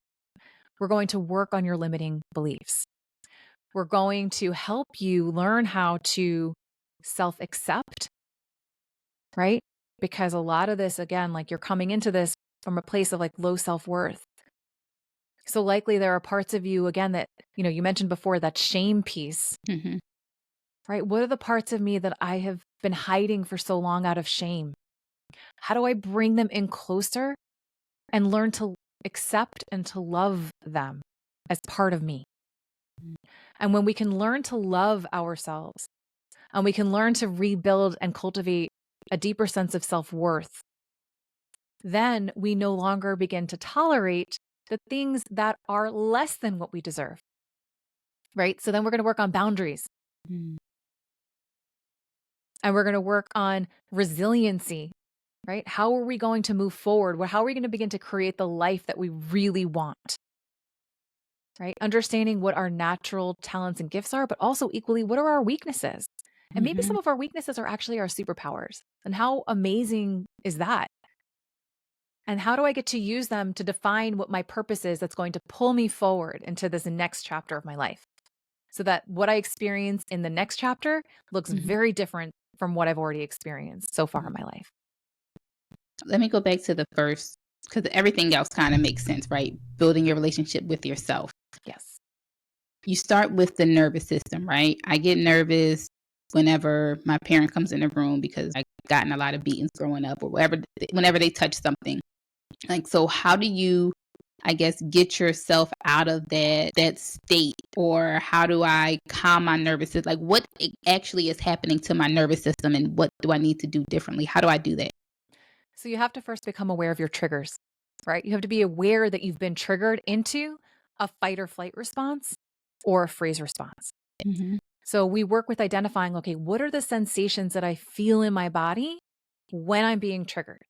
B: We're going to work on your limiting beliefs. We're going to help you learn how to self-accept, right? Because a lot of this, again, like you're coming into this from a place of like low self-worth. So likely there are parts of you, again, that, you mentioned before, that shame piece, right? What are the parts of me that I have been hiding for so long out of shame? How do I bring them in closer and learn to accept and to love them as part of me? And when we can learn to love ourselves and we can learn to rebuild and cultivate a deeper sense of self-worth, then we no longer begin to tolerate the things that are less than what we deserve, right? So then we're going to work on boundaries. And we're going to work on resiliency, right? How are we going to move forward? How are we going to begin to create the life that we really want? Right? Understanding what our natural talents and gifts are, but also equally, what are our weaknesses? And maybe some of our weaknesses are actually our superpowers. And how amazing is that? And how do I get to use them to define what my purpose is that's going to pull me forward into this next chapter of my life? So that what I experience in the next chapter looks very different from what I've already experienced so far in my life.
A: Let me go back to the first, because everything else kind of makes sense, right? Building your relationship with yourself.
B: Yes.
A: You start with the nervous system, right? I get nervous whenever my parent comes in the room because I've gotten a lot of beatings growing up or whenever they touch something. Like, so how do you, I guess, get yourself out of that state? Or how do I calm my nervous system? Like, what actually is happening to my nervous system and what do I need to do differently? How do I do that?
B: So you have to first become aware of your triggers, right? You have to be aware that you've been triggered into a fight or flight response or a freeze response. So we work with identifying, okay, what are the sensations that I feel in my body when I'm being triggered?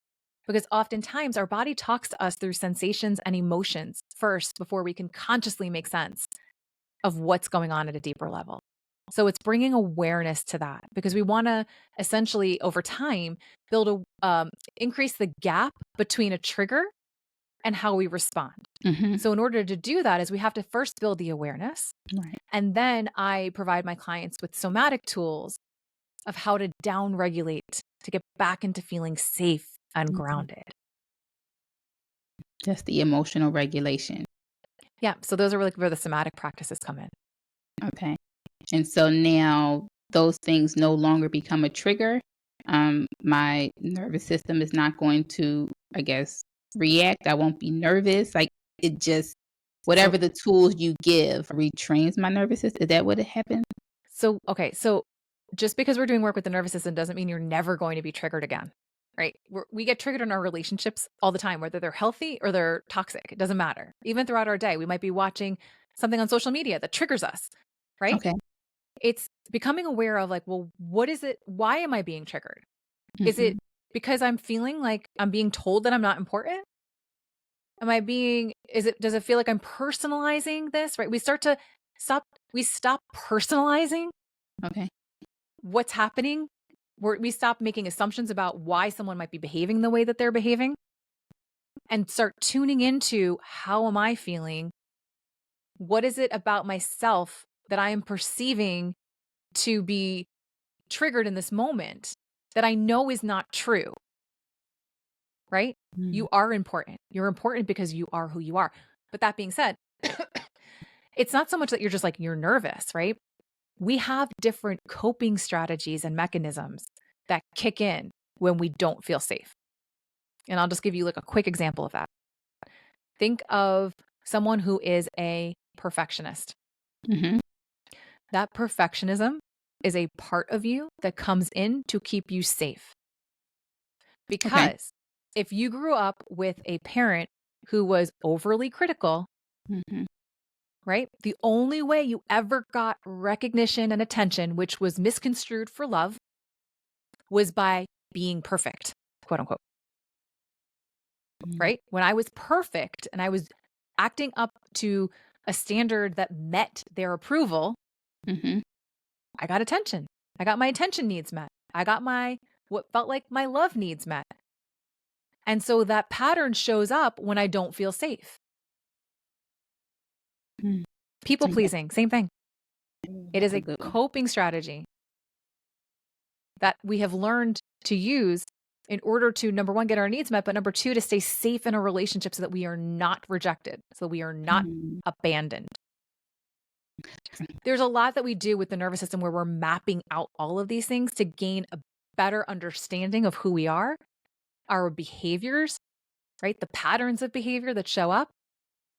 B: Because oftentimes our body talks to us through sensations and emotions first before we can consciously make sense of what's going on at a deeper level. So it's bringing awareness to that because we want to essentially over time build increase the gap between a trigger and how we respond.
A: Mm-hmm.
B: So in order to do that is we have to first build the awareness.
A: Right.
B: And then I provide my clients with somatic tools of how to down regulate to get back into feeling safe and
A: Okay.
B: grounded.
A: Just the emotional regulation.
B: Yeah. So those are like where the somatic practices come in.
A: Okay. And so now those things no longer become a trigger. My nervous system is not going to, I guess, react. I won't be nervous. Like it just, whatever the tools you give retrains my nervous system. Is that what it happens?
B: So, okay. So just because we're doing work with the nervous system doesn't mean you're never going to be triggered again, right? We get triggered in our relationships all the time, whether they're healthy or they're toxic. It doesn't matter. Even throughout our day, we might be watching something on social media that triggers us, right?
A: Okay.
B: It's becoming aware of like, well, what is it? Why am I being triggered? Is
A: Mm-hmm.
B: it because I'm feeling like I'm being told that I'm not important? Does it feel like I'm personalizing this, right? We stop personalizing
A: Okay.
B: what's happening. We stop making assumptions about why someone might be behaving the way that they're behaving and start tuning into how am I feeling? What is it about myself that I am perceiving to be triggered in this moment that I know is not true, right?
A: Mm.
B: You are important. You're important because you are who you are. But that being said, it's not so much that you're just like, you're nervous, right? We have different coping strategies and mechanisms that kick in when we don't feel safe. And I'll just give you like a quick example of that. Think of someone who is a perfectionist.
A: Mm-hmm.
B: That perfectionism is a part of you that comes in to keep you safe.
A: Okay.
B: Because if you grew up with a parent who was overly critical,
A: Mm-hmm.
B: right? The only way you ever got recognition and attention, which was misconstrued for love, was by being perfect, quote unquote, right? When I was perfect and I was acting up to a standard that met their approval,
A: Mm-hmm.
B: I got attention. I got my attention needs met. I got what felt like my love needs met. And so that pattern shows up when I don't feel safe.
A: Mm.
B: People
A: Yeah.
B: pleasing, same thing. It
A: That's
B: is a
A: good one.
B: coping strategy that we have learned to use in order to, number one, get our needs met, but number two, to stay safe in a relationship so that we are not rejected, so we are not abandoned. There's a lot that we do with the nervous system where we're mapping out all of these things to gain a better understanding of who we are, our behaviors, right? The patterns of behavior that show up.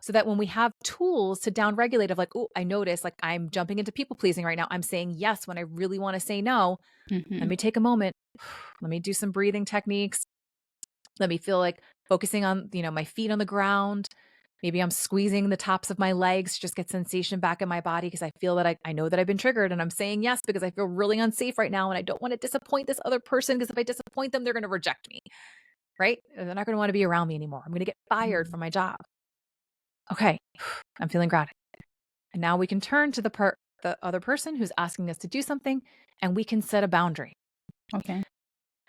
B: So that when we have tools to downregulate of like, oh, I notice like I'm jumping into people pleasing right now. I'm saying yes when I really want to say no.
A: Mm-hmm.
B: Let me take a moment. Let me do some breathing techniques. Let me feel like focusing on, my feet on the ground. Maybe I'm squeezing the tops of my legs, to just get sensation back in my body because I feel that I know that I've been triggered and I'm saying yes because I feel really unsafe right now and I don't want to disappoint this other person because if I disappoint them, they're going to reject me, right? They're not going to want to be around me anymore. I'm going to get fired from my job. Okay, I'm feeling grounded. And now we can turn to the other person who's asking us to do something and we can set a boundary.
A: Okay.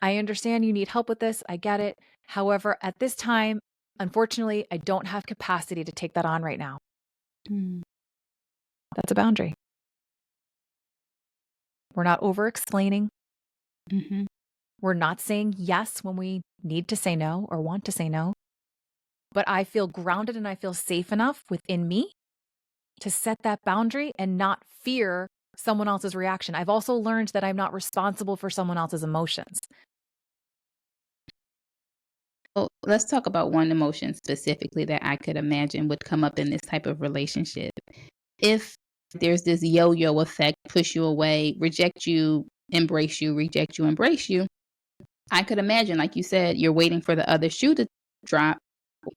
B: I understand you need help with this. I get it. However, at this time, unfortunately, I don't have capacity to take that on right now.
A: Mm.
B: That's a boundary. We're not over explaining.
A: Mm-hmm.
B: We're not saying yes when we need to say no or want to say no. But I feel grounded and I feel safe enough within me to set that boundary and not fear someone else's reaction. I've also learned that I'm not responsible for someone else's emotions.
A: Well, let's talk about one emotion specifically that I could imagine would come up in this type of relationship. If there's this yo-yo effect, push you away, reject you, embrace you, reject you, embrace you, I could imagine, like you said, you're waiting for the other shoe to drop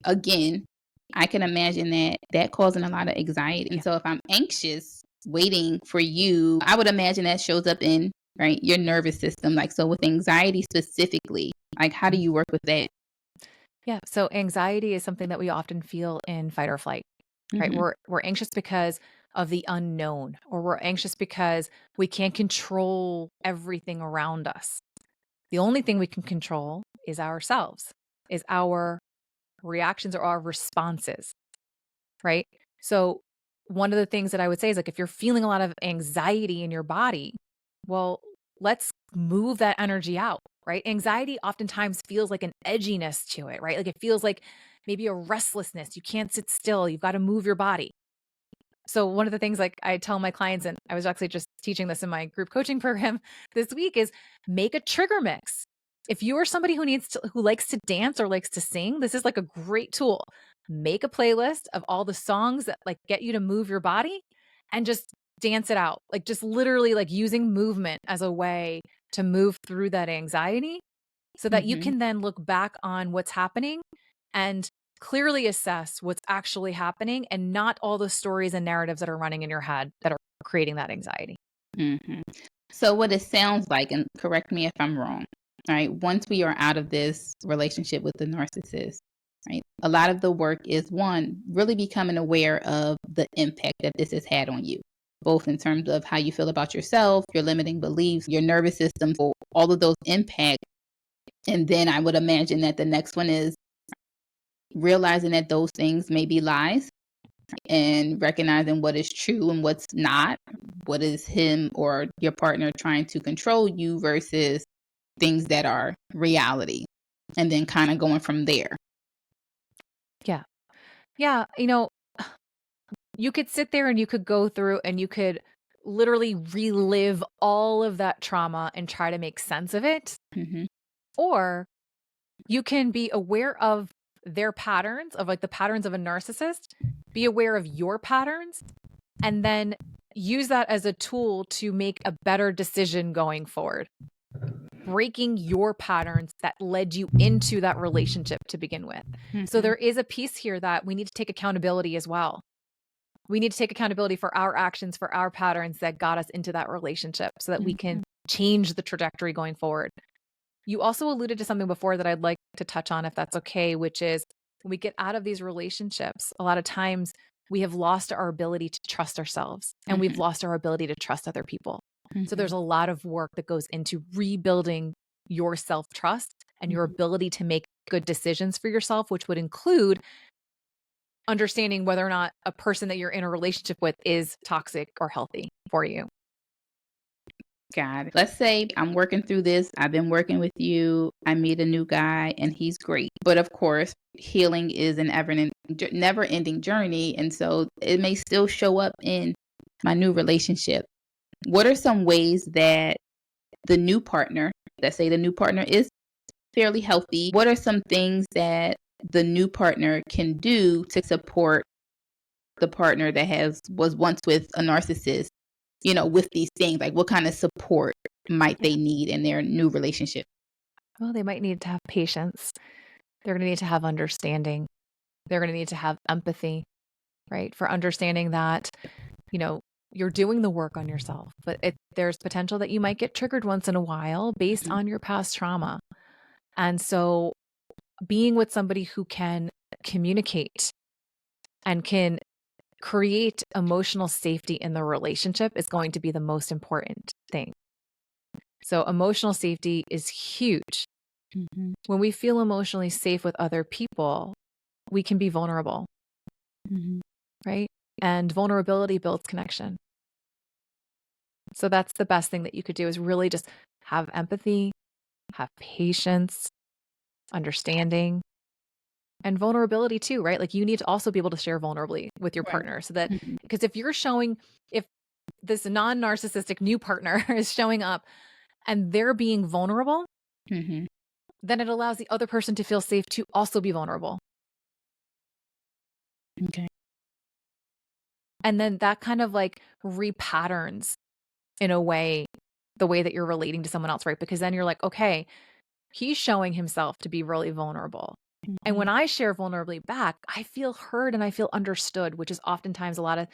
A: again. I can imagine that causing a lot of anxiety. And so if I'm anxious, waiting for you, I would imagine that shows up in, right, your nervous system. Like, so with anxiety specifically, like, how do you work with that?
B: Yeah. So anxiety is something that we often feel in fight or flight, right?
A: Mm-hmm.
B: We're anxious because of the unknown, or we're anxious because we can't control everything around us. The only thing we can control is ourselves, is our reactions or our responses, right? So one of the things that I would say is like if you're feeling a lot of anxiety in your body, well, let's move that energy out, right? Anxiety oftentimes feels like an edginess to it, right? Like it feels like maybe a restlessness. You can't sit still. You've got to move your body. So one of the things like I tell my clients, and I was actually just teaching this in my group coaching program this week, is make a trigger mix. If you are somebody who likes to dance or likes to sing, this is like a great tool. Make a playlist of all the songs that like get you to move your body and just dance it out. Like just literally like using movement as a way to move through that anxiety so that you
A: Mm-hmm.
B: can then look back on what's happening and clearly assess what's actually happening and not all the stories and narratives that are running in your head that are creating that anxiety.
A: Mm-hmm. So what it sounds like, and correct me if I'm wrong, right? Once we are out of this relationship with the narcissist, right? A lot of the work is one, really becoming aware of the impact that this has had on you, both in terms of how you feel about yourself, your limiting beliefs, your nervous system, for all of those impacts. And then I would imagine that the next one is realizing that those things may be lies and recognizing what is true and what's not, what is him or your partner trying to control you versus things that are reality, and then kind of going from there.
B: Yeah. Yeah. You could sit there and you could go through and you could literally relive all of that trauma and try to make sense of it.
A: Mm-hmm.
B: Or you can be aware of their patterns, of like the patterns of a narcissist, be aware of your patterns, and then use that as a tool to make a better decision going forward. Breaking your patterns that led you into that relationship to begin with. So
A: Mm-hmm.
B: there is a piece here that we need to take accountability as well. We need to take accountability for our actions, for our patterns that got us into that relationship so that we can change the trajectory going forward. You also alluded to something before that I'd like to touch on, if that's okay, which is when we get out of these relationships, a lot of times we have lost our ability to trust ourselves and we've lost our ability to trust other people. So there's a lot of work that goes into rebuilding your self-trust and your ability to make good decisions for yourself, which would include understanding whether or not a person that you're in a relationship with is toxic or healthy for you.
A: Got it. Let's say I'm working through this. I've been working with you. I meet a new guy and he's great. But of course, healing is an never ending journey. And so it may still show up in my new relationship. What are some ways that the new partner, let's say the new partner is fairly healthy, what are some things that the new partner can do to support the partner that was once with a narcissist, with these things? Like what kind of support might they need in their new relationship?
B: Well, they might need to have patience. They're going to need to have understanding. They're going to need to have empathy, right? For understanding that, you're doing the work on yourself, but there's potential that you might get triggered once in a while based on your past trauma. And so being with somebody who can communicate and can create emotional safety in the relationship is going to be the most important thing. So emotional safety is huge.
A: Mm-hmm.
B: When we feel emotionally safe with other people, we can be vulnerable,
A: Mm-hmm.
B: right? And vulnerability builds connection. So that's the best thing that you could do, is really just have empathy, have patience, understanding, and vulnerability too, right? Like you need to also be able to share vulnerably with your
A: Right.
B: partner so that,
A: Mm-hmm.
B: because if this non-narcissistic new partner is showing up and they're being vulnerable,
A: Mm-hmm.
B: then it allows the other person to feel safe to also be vulnerable.
A: Okay.
B: And then that kind of like repatterns in a way, the way that you're relating to someone else, right? Because then you're like, okay, he's showing himself to be really vulnerable. And
A: Mm-hmm.
B: when I share vulnerably back, I feel heard and I feel understood, which is oftentimes a lot of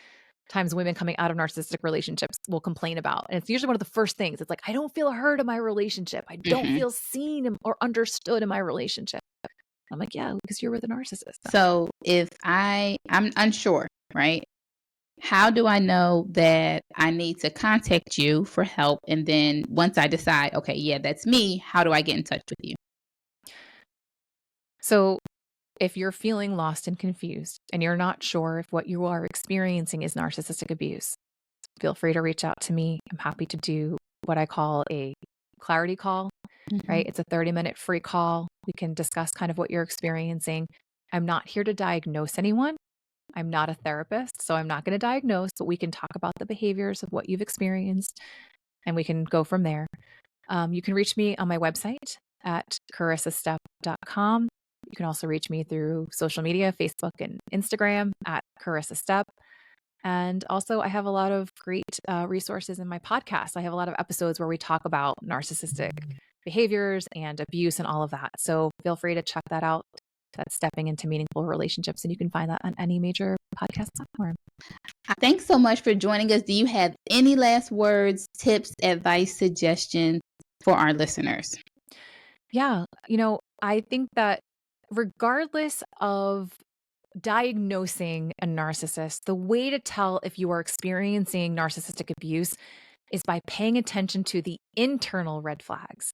B: times women coming out of narcissistic relationships will complain about. And it's usually one of the first things. It's like, I don't feel heard in my relationship. I don't
A: Mm-hmm.
B: feel seen or understood in my relationship. I'm like, yeah, because you're with a narcissist.
A: So if I'm unsure, right? How do I know that I need to contact you for help? And then once I decide, okay, yeah, that's me, how do I get in touch with you?
B: So if you're feeling lost and confused and you're not sure if what you are experiencing is narcissistic abuse, feel free to reach out to me. I'm happy to do what I call a clarity call, right? It's a 30-minute free call. We can discuss kind of what you're experiencing. I'm not here to diagnose anyone. I'm not a therapist, so I'm not going to diagnose, but we can talk about the behaviors of what you've experienced and we can go from there. You can reach me on my website at corissastepp.com. You can also reach me through social media, Facebook and Instagram at Corissa Stepp. And also, I have a lot of great resources in my podcast. I have a lot of episodes where we talk about narcissistic behaviors and abuse and all of that. So feel free to check that out. That's Stepping into Meaningful Relationships. And you can find that on any major podcast platform.
A: Thanks so much for joining us. Do you have any last words, tips, advice, suggestions for our listeners?
B: Yeah. I think that regardless of diagnosing a narcissist, the way to tell if you are experiencing narcissistic abuse is by paying attention to the internal red flags,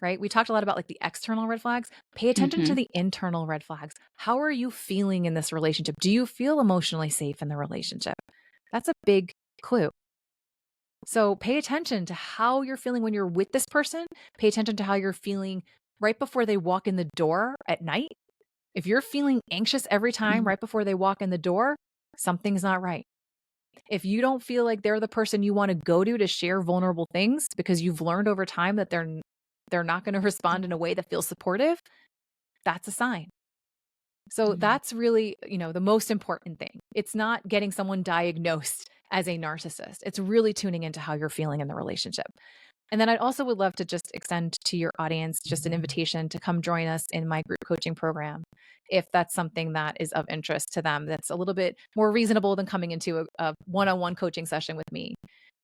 B: right? We talked a lot about like the external red flags. Pay attention to the internal red flags. How are you feeling in this relationship? Do you feel emotionally safe in the relationship? That's a big clue. So pay attention to how you're feeling when you're with this person. Pay attention to how you're feeling right before they walk in the door at night. If you're feeling anxious every time right before they walk in the door, something's not right. If you don't feel like they're the person you want to go to share vulnerable things because you've learned over time that they're not going to respond in a way that feels supportive, that's a sign. So that's really, the most important thing. It's not getting someone diagnosed as a narcissist. It's really tuning into how you're feeling in the relationship. And then I also would love to just extend to your audience just an invitation to come join us in my group coaching program, if that's something that is of interest to them, that's a little bit more reasonable than coming into a one-on-one coaching session with me.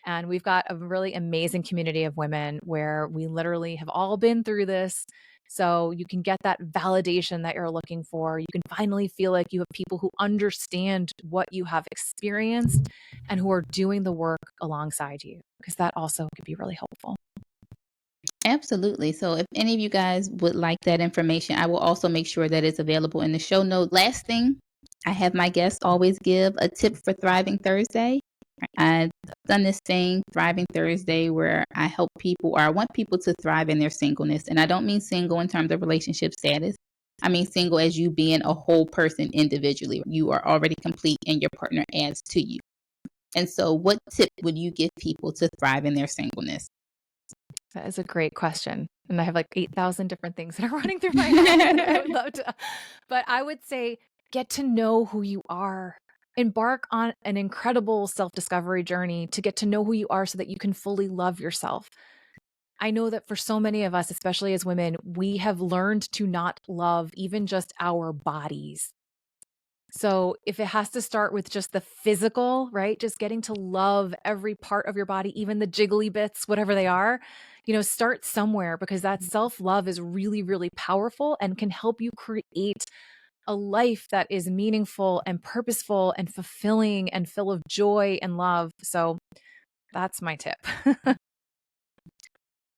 B: And we've got a really amazing community of women where we literally have all been through this. So you can get that validation that you're looking for. You can finally feel like you have people who understand what you have experienced and who are doing the work alongside you, because that also could be really helpful.
A: Absolutely. So if any of you guys would like that information, I will also make sure that it's available in the show note. Last thing, I have my guests always give a tip for Thriving Thursday. I've done this thing, Thriving Thursday, where I help people, or I want people to thrive in their singleness. And I don't mean single in terms of relationship status. I mean single as you being a whole person individually. You are already complete and your partner adds to you. And so what tip would you give people to thrive in their singleness?
B: That is a great question. And I have like 8,000 different things that are running through my head that I would love to. But I would say get to know who you are. Embark on an incredible self-discovery journey to get to know who you are so that you can fully love yourself. I know that for so many of us, especially as women, we have learned to not love even just our bodies. So if it has to start with just the physical, right? Just getting to love every part of your body, even the jiggly bits, whatever they are, start somewhere, because that self-love is really, really powerful and can help you create a life that is meaningful and purposeful and fulfilling and full of joy and love. So that's my tip.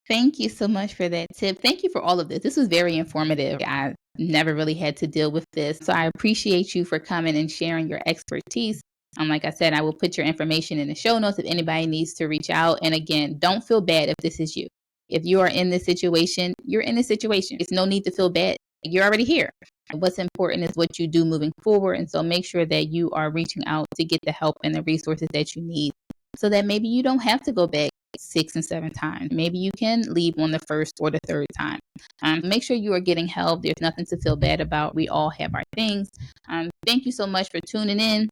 A: Thank you so much for that tip. Thank you for all of this. This was very informative. I never really had to deal with this. So I appreciate you for coming and sharing your expertise. Like I said, I will put your information in the show notes if anybody needs to reach out. And again, don't feel bad if this is you. If you are in this situation, you're in this situation. It's no need to feel bad. You're already here. What's important is what you do moving forward. And so make sure that you are reaching out to get the help and the resources that you need so that maybe you don't have to go back 6 and 7 times. Maybe you can leave on the first or the third time. Make sure you are getting help. There's nothing to feel bad about. We all have our things. Thank you so much for tuning in.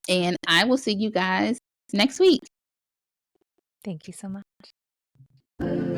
A: And I will see you guys next week.
B: Thank you so much.